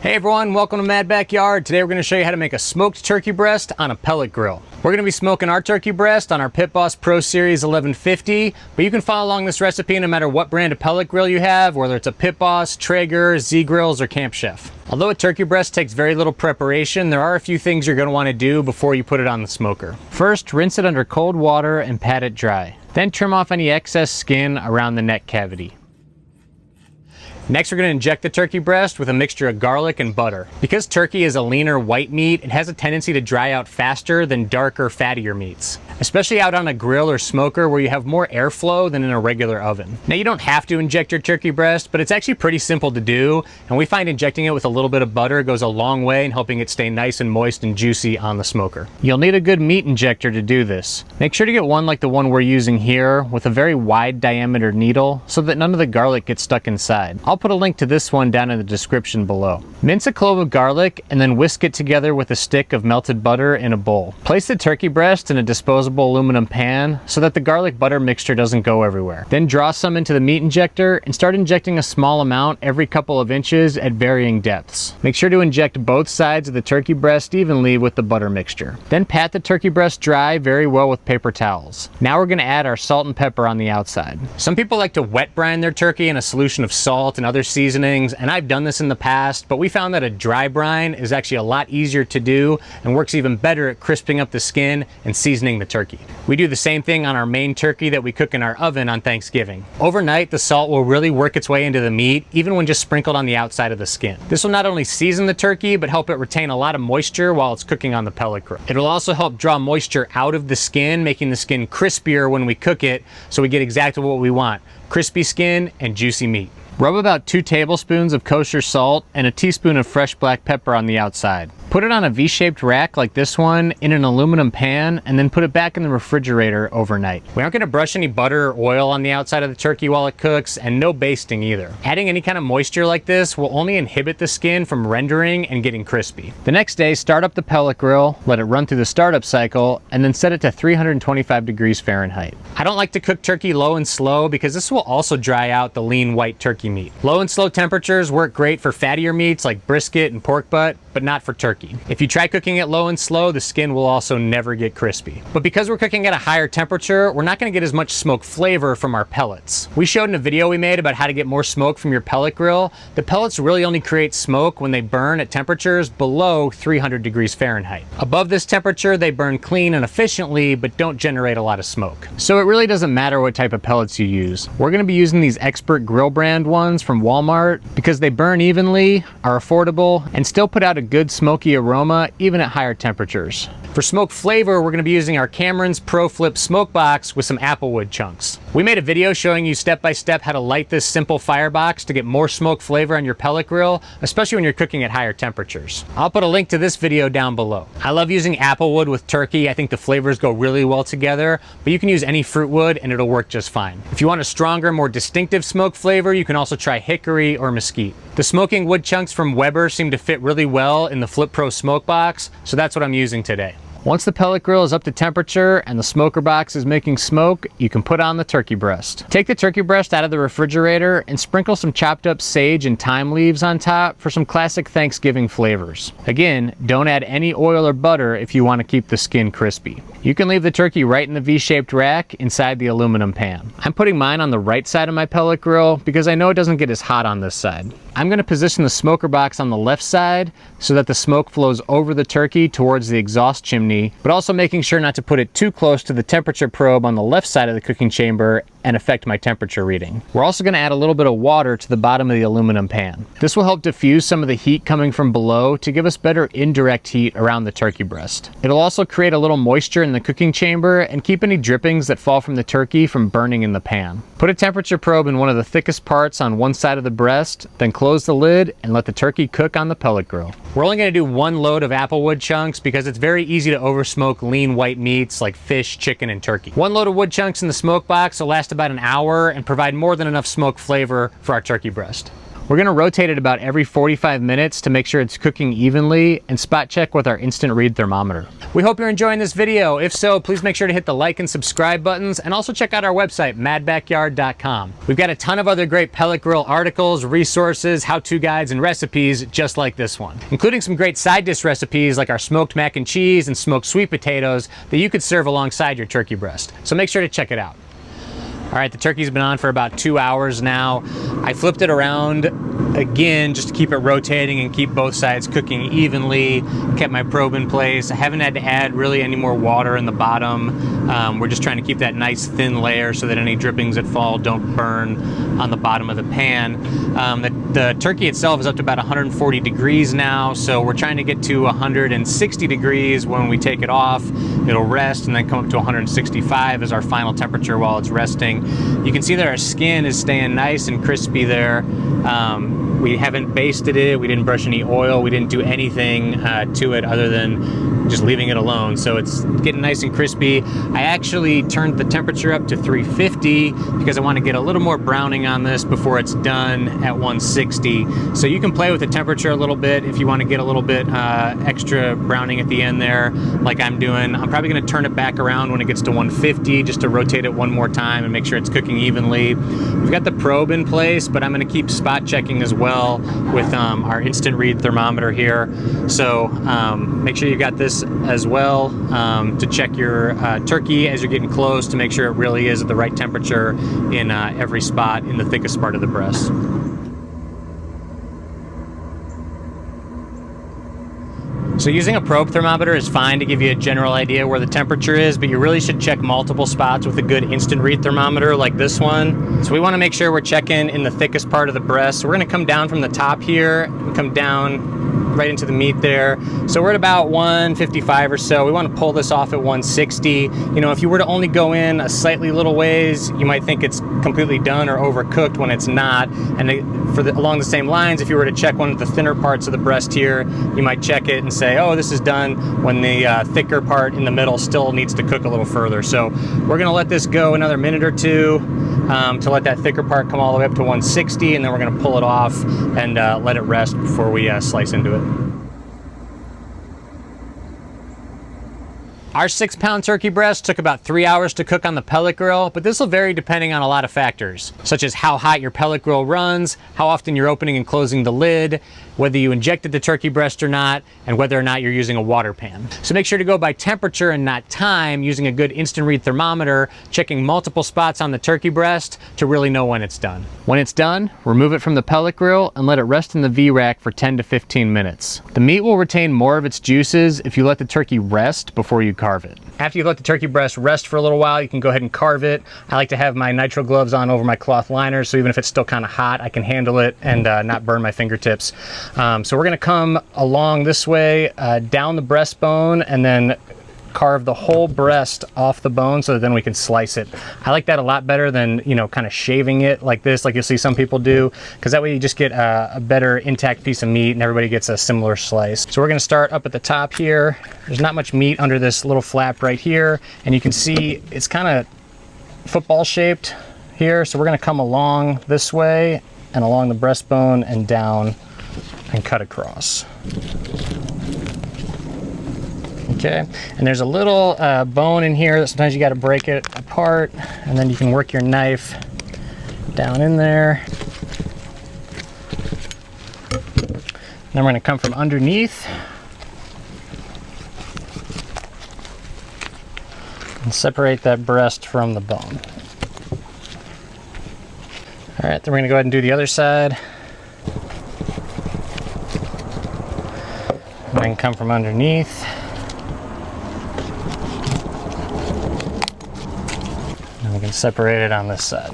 Hey everyone, welcome to Mad Backyard. Today we're going to show you how to make a smoked turkey breast on a pellet grill. We're going to be smoking our turkey breast on our Pit Boss Pro Series 1150, but you can follow along this recipe no matter what brand of pellet grill you have, whether it's a Pit Boss, Traeger, Z Grills, or Camp Chef. Although a turkey breast takes very little preparation, there are a few things you're going to want to do before you put it on the smoker. First, rinse it under cold water and pat it dry. Then trim off any excess skin around the neck cavity. Next, we're going to inject the turkey breast with a mixture of garlic and butter. Because turkey is a leaner white meat, it has a tendency to dry out faster than darker, fattier meats, especially out on a grill or smoker where you have more airflow than in a regular oven. Now, you don't have to inject your turkey breast, but it's actually pretty simple to do, and we find injecting it with a little bit of butter goes a long way in helping it stay nice and moist and juicy on the smoker. You'll need a good meat injector to do this. Make sure to get one like the one we're using here with a very wide diameter needle so that none of the garlic gets stuck inside. I'll put a link to this one down in the description below. Mince a clove of garlic and then whisk it together with a stick of melted butter in a bowl. Place the turkey breast in a disposable aluminum pan so that the garlic butter mixture doesn't go everywhere. Then draw some into the meat injector and start injecting a small amount every couple of inches at varying depths. Make sure to inject both sides of the turkey breast evenly with the butter mixture. Then pat the turkey breast dry very well with paper towels. Now we're going to add our salt and pepper on the outside. Some people like to wet brine their turkey in a solution of salt and other seasonings, and I've done this in the past, but we found that a dry brine is actually a lot easier to do and works even better at crisping up the skin and seasoning the turkey. We do the same thing on our main turkey that we cook in our oven on Thanksgiving. Overnight, the salt will really work its way into the meat, even when just sprinkled on the outside of the skin. This will not only season the turkey, but help it retain a lot of moisture while it's cooking on the pellet grill. It'll also help draw moisture out of the skin, making the skin crispier when we cook it, so we get exactly what we want: crispy skin and juicy meat. Rub about 2 tablespoons of kosher salt and a teaspoon of fresh black pepper on the outside. Put it on a V-shaped rack like this one in an aluminum pan and then put it back in the refrigerator overnight. We aren't going to brush any butter or oil on the outside of the turkey while it cooks, and no basting either. Adding any kind of moisture like this will only inhibit the skin from rendering and getting crispy. The next day, start up the pellet grill, let it run through the startup cycle, and then set it to 325 degrees Fahrenheit. I don't like to cook turkey low and slow because this will also dry out the lean white turkey meat. Low and slow temperatures work great for fattier meats like brisket and pork butt, but not for turkey. If you try cooking it low and slow, the skin will also never get crispy. But because we're cooking at a higher temperature, we're not going to get as much smoke flavor from our pellets. We showed in a video we made about how to get more smoke from your pellet grill. The pellets really only create smoke when they burn at temperatures below 300 degrees Fahrenheit. Above this temperature, they burn clean and efficiently, but don't generate a lot of smoke. So it really doesn't matter what type of pellets you use. We're going to be using these Expert Grill brand ones from Walmart because they burn evenly, are affordable, and still put out a good smoky aroma even at higher temperatures. For smoke flavor, we're going to be using our Cameron's Pro Flip smoke box with some applewood chunks. We made a video showing you step by step how to light this simple firebox to get more smoke flavor on your pellet grill, especially when you're cooking at higher temperatures. I'll put a link to this video down below. I love using applewood with turkey. I think the flavors go really well together, but you can use any fruit wood and it'll work just fine. If you want a stronger, more distinctive smoke flavor, you can also try hickory or mesquite. The smoking wood chunks from Weber seem to fit really well in the Flip Pro smoke box, so that's what I'm using today. Once the pellet grill is up to temperature and the smoker box is making smoke, you can put on the turkey breast. Take the turkey breast out of the refrigerator and sprinkle some chopped up sage and thyme leaves on top for some classic Thanksgiving flavors. Again, don't add any oil or butter if you want to keep the skin crispy. You can leave the turkey right in the V-shaped rack inside the aluminum pan. I'm putting mine on the right side of my pellet grill because I know it doesn't get as hot on this side. I'm going to position the smoker box on the left side so that the smoke flows over the turkey towards the exhaust chimney, but also making sure not to put it too close to the temperature probe on the left side of the cooking chamber and affect my temperature reading. We're also going to add a little bit of water to the bottom of the aluminum pan. This will help diffuse some of the heat coming from below to give us better indirect heat around the turkey breast. It'll also create a little moisture in the cooking chamber and keep any drippings that fall from the turkey from burning in the pan. Put a temperature probe in one of the thickest parts on one side of the breast, then close the lid and let the turkey cook on the pellet grill. We're only going to do 1 load of applewood chunks because it's very easy to oversmoke lean white meats like fish, chicken, and turkey. 1 load of wood chunks in the smoke box will last about an hour and provide more than enough smoke flavor for our turkey breast. We're gonna rotate it about every 45 minutes to make sure it's cooking evenly and spot check with our instant read thermometer. We hope you're enjoying this video. If so, please make sure to hit the like and subscribe buttons, and also check out our website, madbackyard.com. We've got a ton of other great pellet grill articles, resources, how-to guides, and recipes just like this one, including some great side dish recipes like our smoked mac and cheese and smoked sweet potatoes that you could serve alongside your turkey breast. So make sure to check it out. All right, the turkey's been on for about 2 hours now. I flipped it around again just to keep it rotating and keep both sides cooking evenly. Kept my probe in place. I haven't had to add really any more water in the bottom. We're just trying to keep that nice thin layer so that any drippings that fall don't burn on the bottom of the pan. The turkey itself is up to about 140 degrees now, so we're trying to get to 160 degrees when we take it off. It'll rest and then come up to 165 as our final temperature while it's resting. You can see that our skin is staying nice and crispy there. We haven't basted it, we didn't brush any oil, we didn't do anything to it other than just leaving it alone. So it's getting nice and crispy. I actually turned the temperature up to 350 because I want to get a little more browning on this before it's done at 160. So you can play with the temperature a little bit if you want to get a little bit extra browning at the end there, like I'm doing. I'm probably going to turn it back around when it gets to 150 just to rotate it one more time and make sure it's cooking evenly. We've got the probe in place, but I'm going to keep spot checking as well with our instant read thermometer here. So make sure you got this as well to check your turkey as you're getting close to make sure it really is at the right temperature in every spot in the thickest part of the breast. So using a probe thermometer is fine to give you a general idea where the temperature is, but you really should check multiple spots with a good instant read thermometer like this one. So we want to make sure we're checking in the thickest part of the breast. So we're going to come down from the top here and come down right into the meat there. So we're at about 155 or so. We want to pull this off at 160. You know, if you were to only go in a slightly little ways, you might think it's completely done or overcooked when it's not. And along the same lines, if you were to check one of the thinner parts of the breast here, you might check it and say, oh, this is done, when the thicker part in the middle still needs to cook a little further. So we're going to let this go another minute or two to let that thicker part come all the way up to 160, and then we're going to pull it off and let it rest before we slice into it. Our 6-pound turkey breast took about 3 hours to cook on the pellet grill, but this will vary depending on a lot of factors, such as how hot your pellet grill runs, how often you're opening and closing the lid, whether you injected the turkey breast or not, and whether or not you're using a water pan. So make sure to go by temperature and not time, using a good instant read thermometer, checking multiple spots on the turkey breast to really know when it's done. When it's done, remove it from the pellet grill and let it rest in the V-rack for 10 to 15 minutes. The meat will retain more of its juices if you let the turkey rest before you carve it. After you let the turkey breast rest for a little while, you can go ahead and carve it. I like to have my nitro gloves on over my cloth liners, so even if it's still kind of hot, I can handle it and not burn my fingertips. So we're gonna come along this way, down the breastbone, and then carve the whole breast off the bone so that then we can slice it. I like that a lot better than, you know, kind of shaving it like this, like you'll see some people do, because that way you just get a better intact piece of meat and everybody gets a similar slice. So we're gonna start up at the top here. There's not much meat under this little flap right here, and you can see it's kind of football shaped here. So we're gonna come along this way and along the breastbone and down and cut across. Okay, and there's a little bone in here that sometimes you got to break it apart, and then you can work your knife down in there. Then we're going to come from underneath and separate that breast from the bone. All right, then we're going to go ahead and do the other side. And then come from underneath. And we can separate it on this side.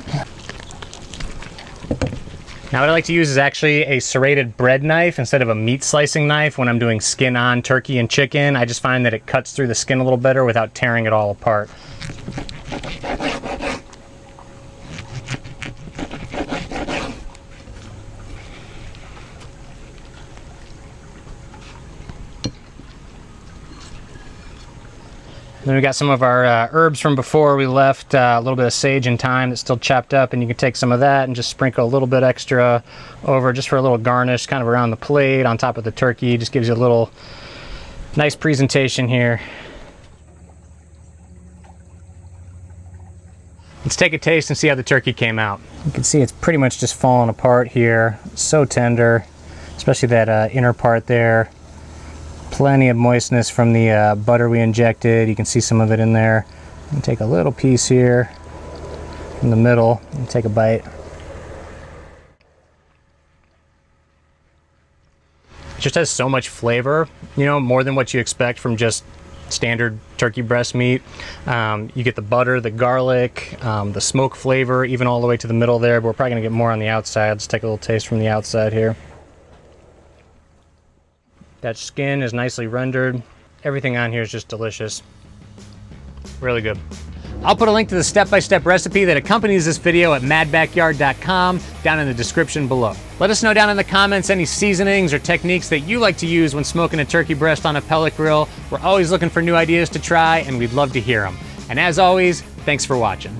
Now what I like to use is actually a serrated bread knife instead of a meat slicing knife when I'm doing skin on turkey and chicken. I just find that it cuts through the skin a little better without tearing it all apart. Then we got some of our herbs from before. We left a little bit of sage and thyme that's still chopped up, and you can take some of that and just sprinkle a little bit extra over just for a little garnish kind of around the plate on top of the turkey. Just gives you a little nice presentation here. Let's take a taste and see how the turkey came out. You can see it's pretty much just falling apart here. So tender, especially that inner part there. Plenty of moistness from the butter we injected. You can see some of it in there. And take a little piece here in the middle and take a bite. It just has so much flavor, you know, more than what you expect from just standard turkey breast meat. You get the butter, the garlic, the smoke flavor, even all the way to the middle there, but we're probably gonna get more on the outside. Let's take a little taste from the outside here. That skin is nicely rendered. Everything on here is just delicious. Really good. I'll put a link to the step-by-step recipe that accompanies this video at madbackyard.com down in the description below. Let us know down in the comments any seasonings or techniques that you like to use when smoking a turkey breast on a pellet grill. We're always looking for new ideas to try, and we'd love to hear them. And as always, thanks for watching.